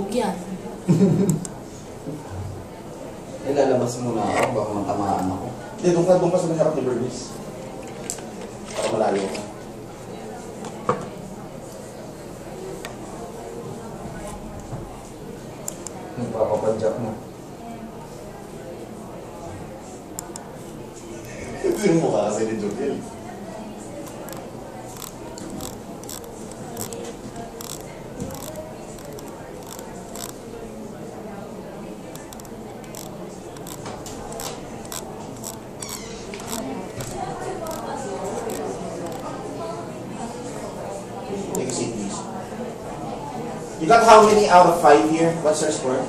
Huwag yan. Ilalabas muna ako, baka matamaan ako. Hindi, doon ka sa may harap ni Bernice. Para malayo ka. Nagpapapadyak mo. Ito yung mukha kasi ni Joel. Take a seat, please. You got how many out of 5 here? What's your score?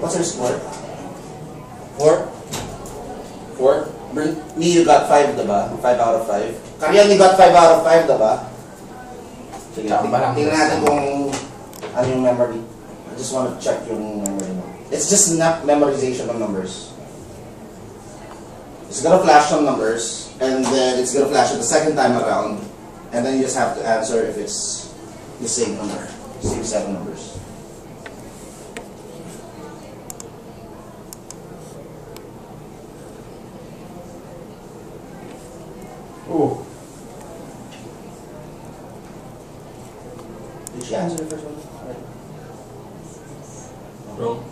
What's your score? 4? 4? Me, you got 5, diba? 5 out of 5. Karian, you got 5 out of 5, diba? Sige, tingnan natin kung ano yung memory. I just want to check yung memory mo. It's just not memorization of numbers. It's gonna flash some numbers, and then it's gonna flash it the second time around, and then you just have to answer if it's the same number, same 7 numbers. Oh. Did she answer the first one? Right. Wrong.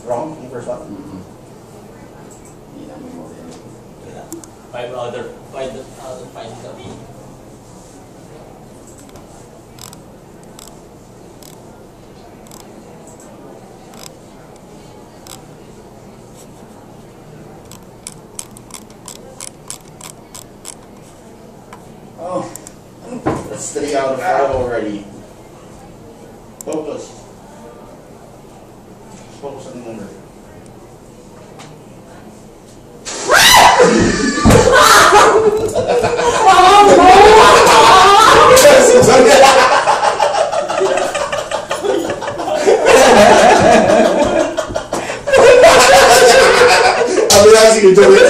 Wrong? Yung first one? Hindi na may model. 5 out of 5 kami. Oh, that's 3 out of 5 already. Focus. Focus on the number. I'll be asking you to do it.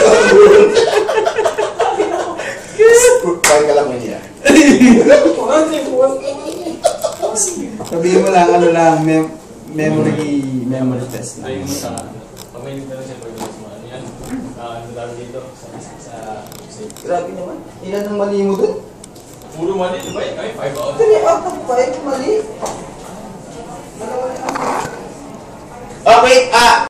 Kaya ka lang mo niya. Sabihin mo lang, ano lang, memory test Ay, lang. yung sa... Pag may nagtanong siya pag mas ano yan. Ano dami dito sa... Grabe naman. Ilan ang mali mo dun? Puro mali, di ba? Kami 5 out. 3 out of 5 mali. Oh, wait,